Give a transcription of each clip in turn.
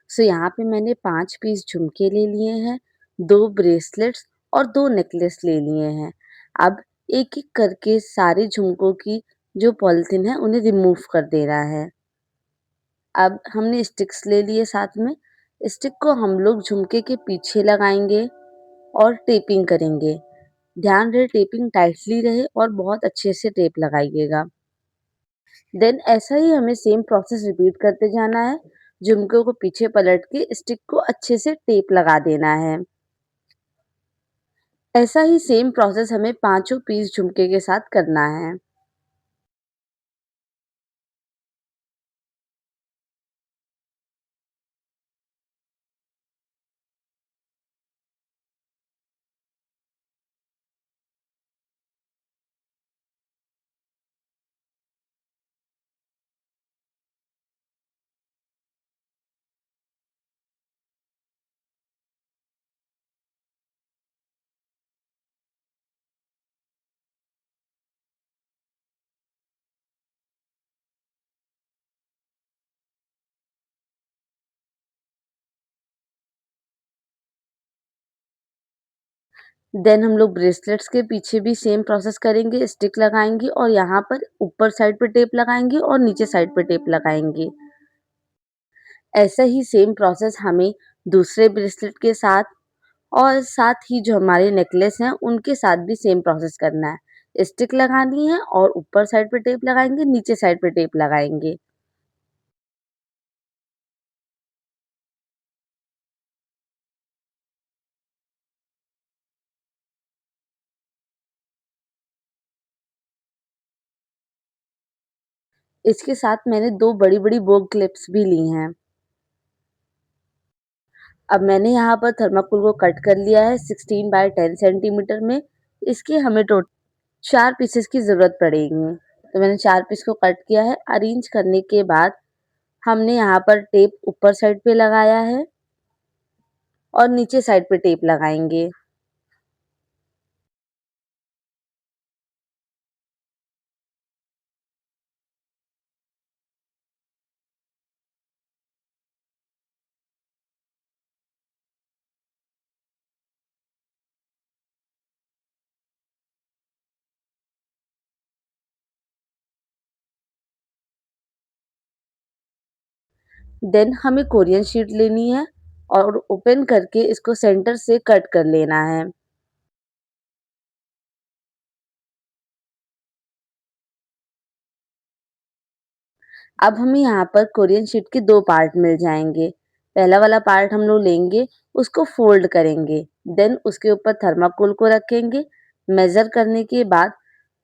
सो यहाँ पे मैंने 5 पीस झुमके ले लिए हैं, 2 ब्रेसलेट्स और 2 नेकलेस ले लिए हैं। अब एक-एक करके सारे झुमकों की जो पॉलीथीन है उन्हें रिमूव कर देना है। अब हमने स्टिक्स ले लिए साथ में, स्टिक को हम लोग झुमके के पीछे लगाएँगे और टेपिंग करेंगे। ध्यान रहे टेपिंग टाइटली रहे और बहुत अच्छे से टेप लगाइएगा। देन ऐसा ही हमें सेम प्रोसेस रिपीट करते जाना है। झुमकों को पीछे पलट के स्टिक को अच्छे से टेप लगा देना है। ऐसा ही सेम प्रोसेस हमें पाँचों पीस झुमके के साथ करना है। देन हम लोग ब्रेसलेट्स के पीछे भी सेम प्रोसेस करेंगे, स्टिक लगाएँगे और यहाँ पर ऊपर साइड पे टेप लगाएँगे और नीचे साइड पे टेप लगाएँगे। ऐसा ही सेम प्रोसेस हमें दूसरे ब्रेसलेट के साथ और साथ ही जो हमारे नेकलेस हैं, उनके साथ भी सेम प्रोसेस करना है। स्टिक लगानी है और ऊपर साइड पे टेप लगाएँगे, नीचे साइड पे टेप लगाएँगे। इसके साथ मैंने 2 बड़ी-बड़ी बो क्लिप्स भी ली हैं। अब मैंने यहाँ पर थर्माकोल को कट कर लिया है 16 बाय 10 सेंटीमीटर में। इसके हमें 4 पीसेस की ज़रूरत पड़ेगी। तो मैंने 4 पीस को कट किया है। अरेंज करने के बाद हमने यहाँ पर टेप ऊपर साइड पे लगाया है और नीचे साइड पे टेप लगाएँगे। देन हमें कोरियन शीट लेनी है और ओपन करके इसको सेंटर से कट कर लेना है। अब हमें यहाँ पर कोरियन शीट के 2 पार्ट मिल जाएँगे। पहला वाला पार्ट हम लोग लेंगे, उसको फ़ोल्ड करेंगे, देन उसके ऊपर थर्माकोल को रखेंगे। मेज़र करने के बाद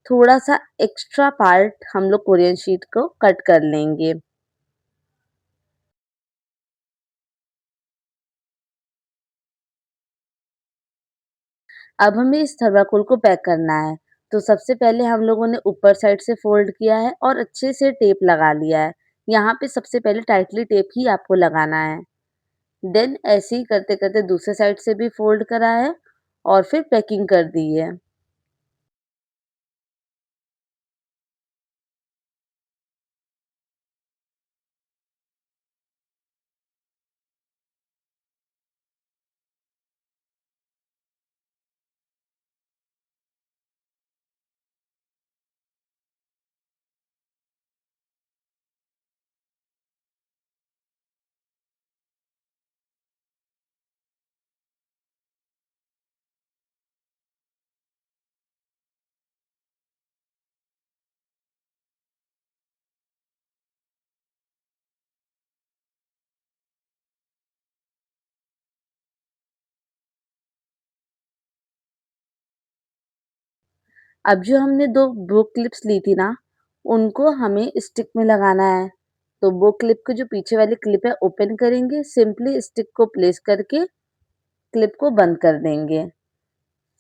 थोड़ा-सा एक्स्ट्रा पार्ट हम लोग कोरियन शीट को कट कर लेंगे। अब हमें इस थर्माकोल को पैक करना है। तो सबसे पहले हम लोगों ने ऊपर साइड से फ़ोल्ड किया है और अच्छे से टेप लगा लिया है। यहाँ पे सबसे पहले टाइटली टेप ही आपको लगाना है। देन ऐसे ही करते-करते दूसरे साइड से भी फ़ोल्ड करा है और फिर पैकिंग कर दी है। अब जो हमने 2 ब्रो क्लिप्स ली थी ना, उनको हमें स्टिक में लगाना है। तो वो क्लिप की जो पीछे वाली क्लिप है ओपन करेंगे, सिंपली स्टिक को प्लेस करके क्लिप को बंद कर देंगे।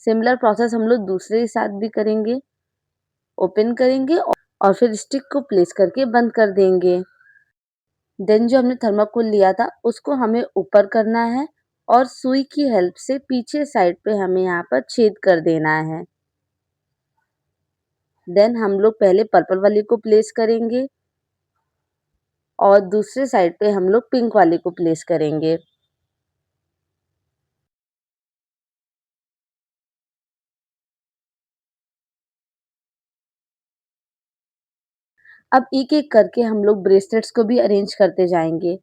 सिमिलर प्रोसेस हम लोग दूसरे के साथ भी करेंगे। ओपन करेंगे और फिर स्टिक को प्लेस करके बंद कर देंगे। देन जो हमने थर्माकोल लिया था उसको हमें ऊपर करना है और सुई की हेल्प से पीछे साइड पे हमें यहाँ पर छेद कर देना है। देन हम लोग पहले पर्पल वाली को प्लेस करेंगे और दूसरे साइड पे हम लोग पिंक वाले को प्लेस करेंगे। अब एक-एक करके हम लोग ब्रेसलेट्स को भी अरेंज करते जाएँगे।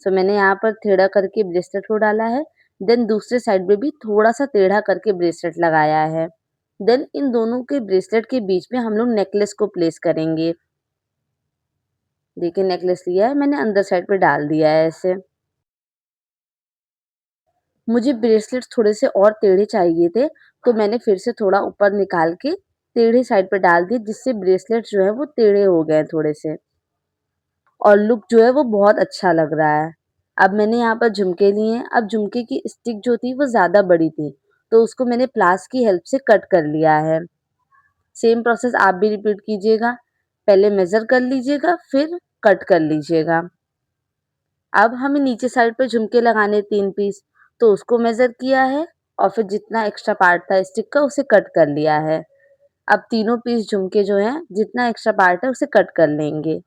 सो मैंने यहाँ पर टेढ़ा करके ब्रेसलेट को डाला है, देन दूसरे साइड में भी थोड़ा-सा टेढ़ा करके ब्रेसलेट लगाया है। देन इन दोनों के ब्रेसलेट के बीच में हम लोग नेकलेस को प्लेस करेंगे। देखिए नेकलेस लिया है मैंने अंदर साइड पे डाल दिया है ऐसे। मुझे ब्रेसलेट्स थोड़े से और टेढ़े चाहिए थे, तो मैंने फिर से थोड़ा ऊपर निकाल के टेढ़े साइड पे डाल दिए जिससे ब्रेसलेट्स जो है वो टेढ़े हो गए थोड़े से। और लुक जो है वो बहुत अच्छा लग रहा है। अब मैंने यहाँ पर झुमके लिए हैं, अब झुमके की स्टिक जो थी वो ज़्यादा बड़ी थी, तो उसको मैंने प्लास की हेल्प से कट कर लिया है। सेम प्रोसेस आप भी रिपीट कीजिएगा। पहले मेज़र कर लीजिएगा, फिर कट कर लीजिएगा। अब हमें नीचे साइड पे झुमके लगाने 3 पीस, तो उसको मेज़र किया है और फिर जितना एक्स्ट्रा पार्ट था स्टिक का उसे कट कर लिया है। अब तीनों पीस झुमके जो हैं, जितना एक्स्ट्रा पार्ट है उसे कट कर लेंगे।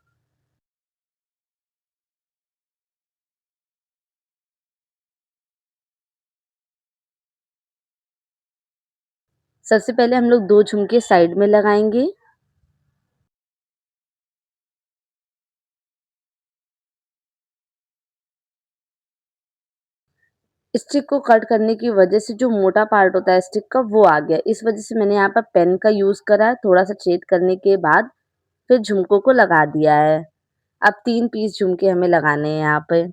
सबसे पहले हम लोग 2 झुमके साइड में लगाएँगे। स्टिक को कट करने की वजह से जो मोटा पार्ट होता है स्टिक का वो आ गया। इस वजह से मैंने यहाँ पर पेन का यूज़ करा है, थोड़ा-सा छेद करने के बाद फिर झुमकों को लगा दिया है। अब 3 पीस झुमके हमें लगाने हैं यहाँ पे।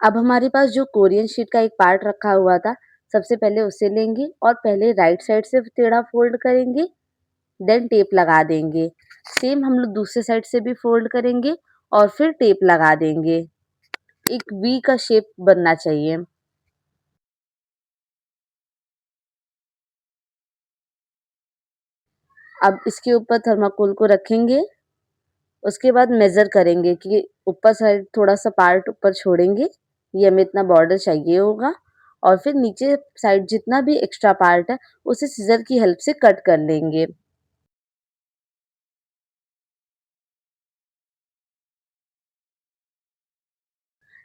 अब हमारे पास जो कोरियन शीट का एक पार्ट रखा हुआ था, सबसे पहले उसे लेंगे और पहले राइट साइड से टेढ़ा फ़ोल्ड करेंगे, देन टेप लगा देंगे। सेम हम लोग दूसरे साइड से भी फ़ोल्ड करेंगे और फिर टेप लगा देंगे। एक वी का शेप बनना चाहिए। अब इसके ऊपर थर्माकोल को रखेंगे, उसके बाद मेज़र करेंगे कि ऊपर साइड थोड़ा-सा पार्ट ऊपर छोड़ेंगे, ये हमें इतना बॉर्डर चाहिए होगा और फिर नीचे साइड जितना भी एक्स्ट्रा पार्ट है, उसे सीज़र की हेल्प से कट कर लेंगे।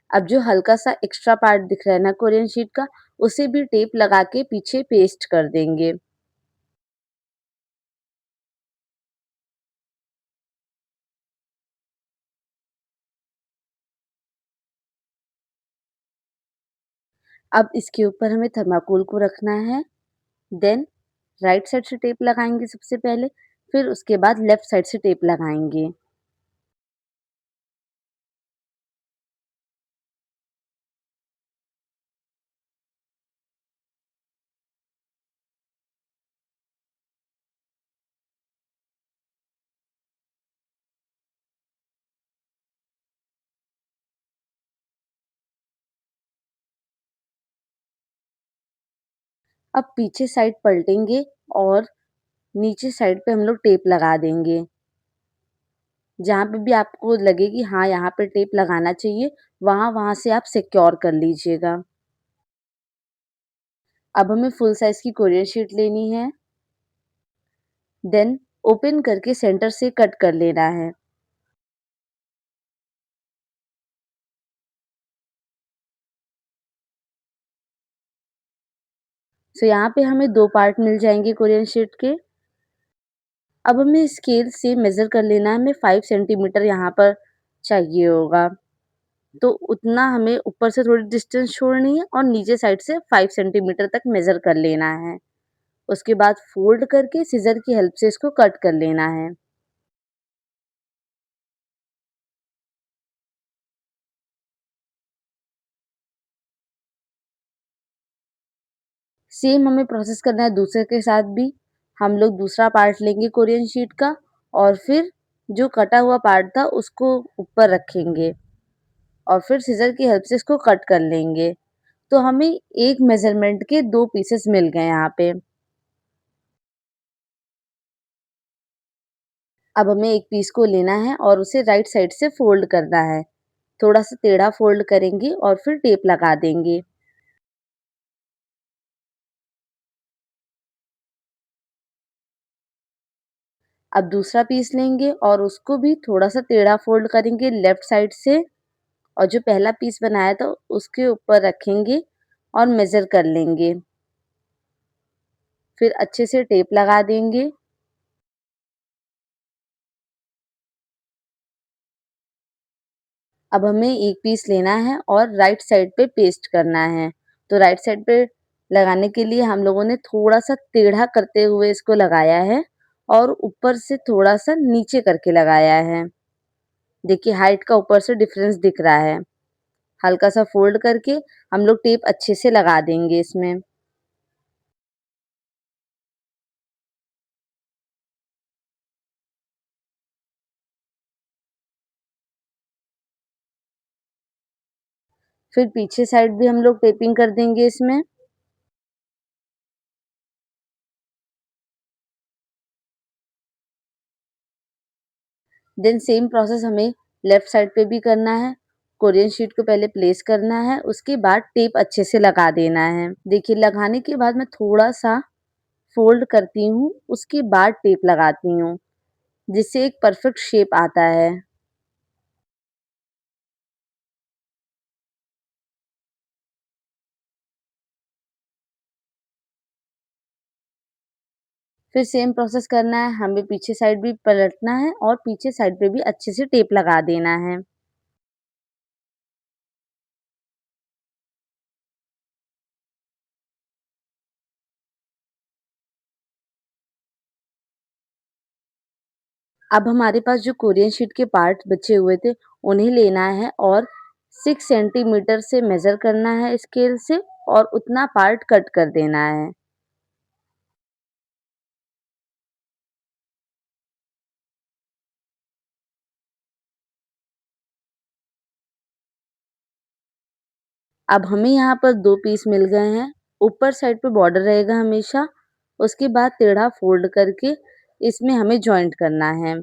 अब जो हल्का-सा एक्स्ट्रा पार्ट दिख रहा है ना कोरियन शीट का, उसे भी टेप लगा के पीछे पेस्ट कर देंगे। अब इसके ऊपर हमें थर्माकोल को रखना है, देन राइट साइड से टेप लगाएँगे सबसे पहले, फिर उसके बाद लेफ्ट साइड से टेप लगाएँगे। अब पीछे साइड पलटेंगे और नीचे साइड पे हम लोग टेप लगा देंगे। जहाँ पे भी आपको लगे कि हाँ, यहाँ पे टेप लगाना चाहिए, वहाँ-वहाँ से आप सिक्योर कर लीजिएगा। अब हमें फुल साइज़ की कोरियर शीट लेनी है, देन ओपन करके सेंटर से कट कर लेना है। सो यहाँ पे हमें 2 पार्ट मिल जाएँगे कोरियर शीट के। अब हमें स्केल से मेज़र कर लेना है, हमें 5 सेंटीमीटर यहाँ पर चाहिए होगा। तो उतना हमें ऊपर से थोड़ी डिस्टेंस छोड़नी है और नीचे साइड से 5 सेंटीमीटर तक मेज़र कर लेना है। उसके बाद फ़ोल्ड करके सिज़र की हेल्प से इसको कट कर लेना है। सेम हमें प्रोसेस करना है दूसरे के साथ भी। हम लोग दूसरा पार्ट लेंगे कोरियन शीट का और फिर जो कटा हुआ पार्ट था उसको ऊपर रखेंगे और फिर सिज़र की हेल्प से इसको कट कर लेंगे। तो हमें एक मेज़रमेंट के 2 पीसेस मिल गए यहाँ पे। अब हमें एक पीस को लेना है और उसे राइट साइड से फ़ोल्ड करना है। थोड़ा-सा टेढ़ा फ़ोल्ड करेंगे और फिर टेप लगा देंगे। अब दूसरा पीस लेंगे और उसको भी थोड़ा-सा टेढ़ा फ़ोल्ड करेंगे लेफ्ट साइड से और जो पहला पीस बनाया था उसके ऊपर रखेंगे और मेज़र कर लेंगे। फिर अच्छे से टेप लगा देंगे। अब हमें एक पीस लेना है और राइट साइड पे पेस्ट करना है। तो राइट साइड पे लगाने के लिए हम लोगों ने थोड़ा-सा टेढ़ा करते हुए इसको लगाया है और ऊपर से थोड़ा-सा नीचे करके लगाया है। देखिए हाइट का ऊपर से डिफरेंस दिख रहा है। हल्का-सा फ़ोल्ड करके हम लोग टेप अच्छे से लगा देंगे इसमें। फिर पीछे साइड भी हम लोग टेपिंग कर देंगे इसमें। देन सेम प्रोसेस हमें लेफ्ट साइड पे भी करना है। कोरियन शीट को पहले प्लेस करना है, उसके बाद टेप अच्छे से लगा देना है। देखिए लगाने के बाद मैं थोड़ा-सा फ़ोल्ड करती हूँ, उसके बाद टेप लगाती हूँ, जिससे एक परफेक्ट शेप आता है। फिर सेम प्रोसेस करना है, हमें पीछे साइड भी पलटना है और पीछे साइड पे भी अच्छे से टेप लगा देना है। अब हमारे पास जो कोरियन शीट के पार्ट बचे हुए थे, उन्हें लेना है और 6 सेंटीमीटर से मेज़र करना है स्केल से और उतना पार्ट कट कर देना है। अब हमें यहाँ पर 2 पीस मिल गए हैं, ऊपर साइड पे बॉर्डर रहेगा हमेशा, उसके बाद टेढ़ा फ़ोल्ड करके इसमें हमें जॉइंट करना है।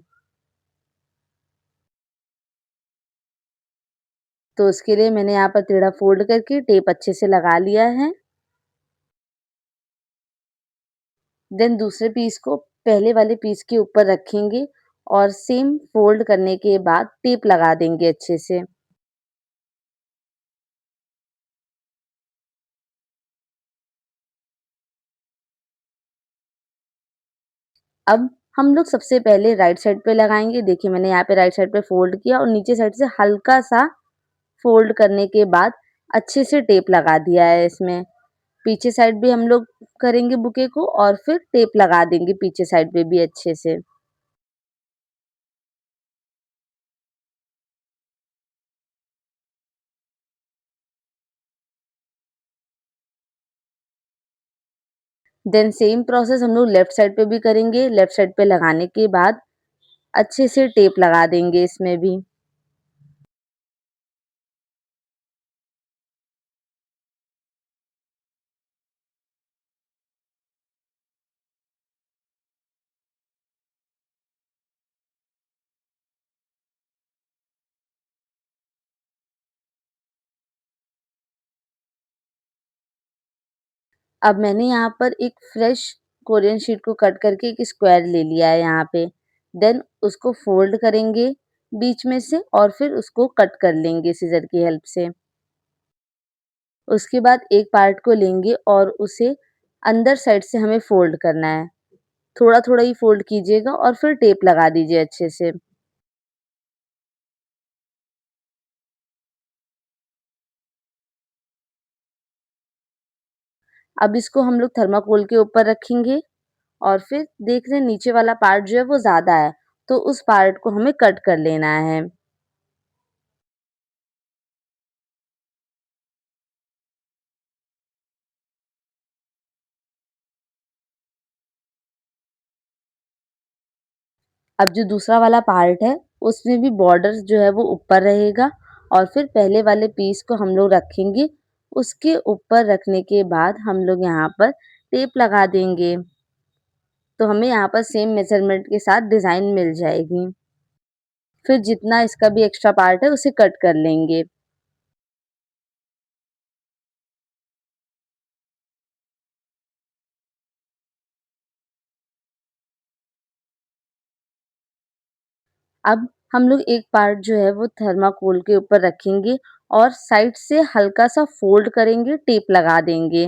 तो उसके लिए मैंने यहाँ पर टेढ़ा फ़ोल्ड करके टेप अच्छे से लगा लिया है। देन दूसरे पीस को पहले वाले पीस के ऊपर रखेंगे और सेम फ़ोल्ड करने के बाद टेप लगा देंगे अच्छे से। अब हम लोग सबसे पहले राइट साइड पे लगाएँगे। देखिए मैंने यहाँ पे राइट साइड पे फ़ोल्ड किया और नीचे साइड से हल्का-सा फ़ोल्ड करने के बाद अच्छे से टेप लगा दिया है इसमें। पीछे साइड भी हम लोग करेंगे बुके को और फिर टेप लगा देंगे पीछे साइड पे भी अच्छे से। देन सेम प्रोसेस हम लोग लेफ्ट साइड पे भी करेंगे। लेफ्ट साइड पे लगाने के बाद अच्छे से टेप लगा देंगे इसमें भी। अब मैंने यहाँ पर एक फ्रेश कोरियन शीट को कट करके एक स्क्वायर ले लिया है यहाँ पे। देन उसको फ़ोल्ड करेंगे बीच में से और फिर उसको कट कर लेंगे सीज़र की हेल्प से। उसके बाद एक पार्ट को लेंगे और उसे अंदर साइड से हमें फ़ोल्ड करना है। थोड़ा-थोड़ा ही फ़ोल्ड कीजिएगा और फिर टेप लगा दीजिए अच्छे से। अब इसको हम लोग थर्माकोल के ऊपर रखेंगे और फिर देख रहे हैं नीचे वाला पार्ट जो है वो ज़्यादा है, तो उस पार्ट को हमें कट कर लेना है। अब जो दूसरा वाला पार्ट है, उसमें भी बॉर्डर जो है वो ऊपर रहेगा और फिर पहले वाले पीस को हम लोग रखेंगे। उसके ऊपर रखने के बाद हम लोग यहाँ पर टेप लगा देंगे। तो हमें यहाँ पर सेम मेज़रमेंट के साथ डिज़ाइन मिल जाएगी। फिर जितना इसका भी एक्स्ट्रा पार्ट है उसे कट कर लेंगे। अब हम लोग एक पार्ट जो है वो थर्माकोल के ऊपर रखेंगे और साइड से हल्का-सा फ़ोल्ड करेंगे, टेप लगा देंगे।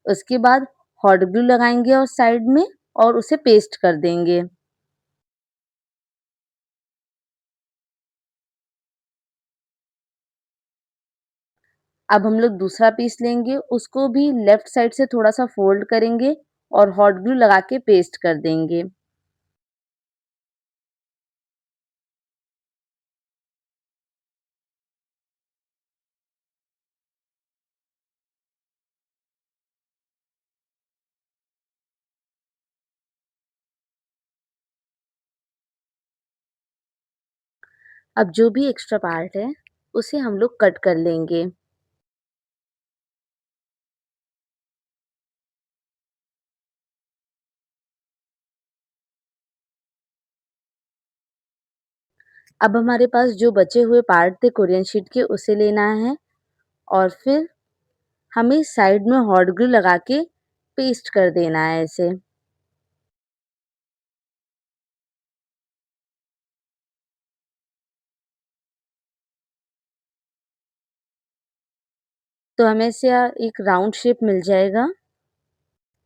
उसके बाद हॉट ग्लू लगाएँगे और साइड में और उसे पेस्ट कर देंगे। अब हम लोग दूसरा पीस लेंगे, उसको भी लेफ्ट साइड से थोड़ा-सा फ़ोल्ड करेंगे और हॉट ग्लू लगा के पेस्ट कर देंगे। अब जो भी एक्स्ट्रा पार्ट है, उसे हम लोग कट कर लेंगे। अब हमारे पास जो बचे हुए पार्ट थे कोरियन शीट के उसे लेना है और फिर हमें साइड में हॉट ग्लू लगा के पेस्ट कर देना है इसे। तो हमें इससे एक राउंड शेप मिल जाएगा।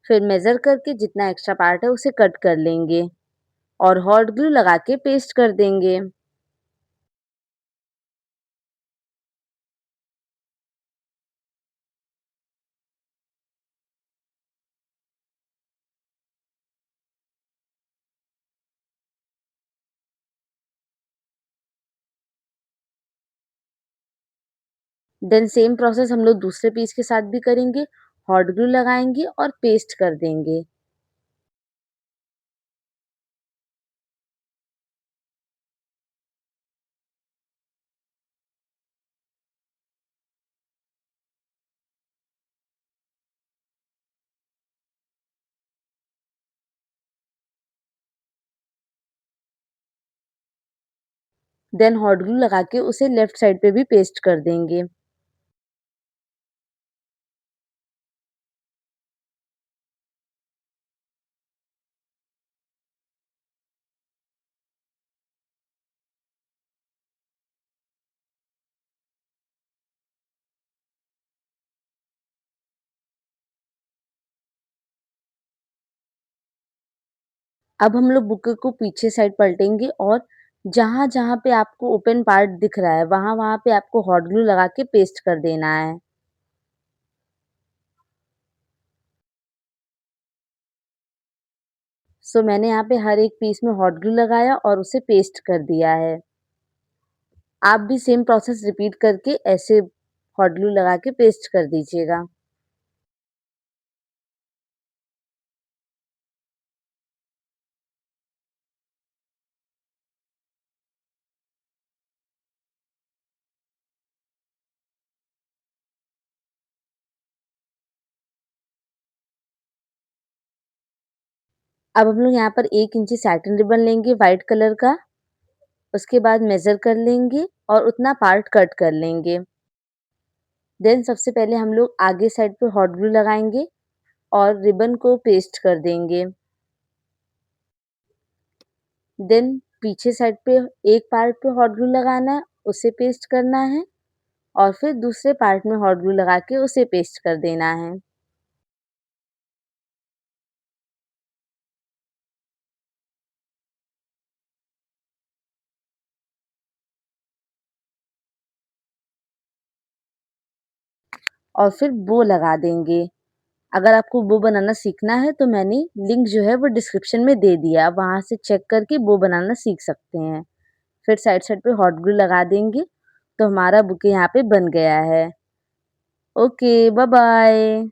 फिर मेज़र करके जितना एक्स्ट्रा पार्ट है उसे कट कर लेंगे और हॉट ग्लू लगा के पेस्ट कर देंगे। देन सेम प्रोसेस हम लोग दूसरे पीस के साथ भी करेंगे, हॉट ग्लू लगाएँगे और पेस्ट कर देंगे। देन हॉट ग्लू लगा के उसे लेफ्ट साइड पे भी पेस्ट कर देंगे। अब हम लोग बुके को पीछे साइड पलटेंगे और जहाँ-जहाँ पे आपको ओपन पार्ट दिख रहा है, वहाँ-वहाँ पे आपको हॉट ग्लू लगा के पेस्ट कर देना है। सो मैंने यहाँ पे हर एक पीस में हॉट ग्लू लगाया और उसे पेस्ट कर दिया है। आप भी सेम प्रोसेस रिपीट करके ऐसे हॉट ग्लू लगा के पेस्ट कर दीजिएगा। अब हम लोग यहाँ पर 1 इंची सैटिन रिबन लेंगे व्हाइट कलर का, उसके बाद मेज़र कर लेंगे और उतना पार्ट कट कर लेंगे। देन सबसे पहले हम लोग आगे साइड पे हॉट ग्लू लगाएँगे और रिबन को पेस्ट कर देंगे। देन पीछे साइड पे एक पार्ट पे हॉट ग्लू लगाना है, उसे पेस्ट करना है और फिर दूसरे पार्ट में हॉट ग्लू लगा के उसे पेस्ट कर देना है। और फिर बो लगा देंगे। अगर आपको बो बनाना सीखना है तो मैंने लिंक जो है वो डिस्क्रिप्शन में दे दिया, आप वहाँ से चेक करके बो बनाना सीख सकते हैं। फिर साइड-साइड पे हॉट ग्लू लगा देंगे, तो हमारा बुके यहाँ पे बन गया है। Okay, bye-bye.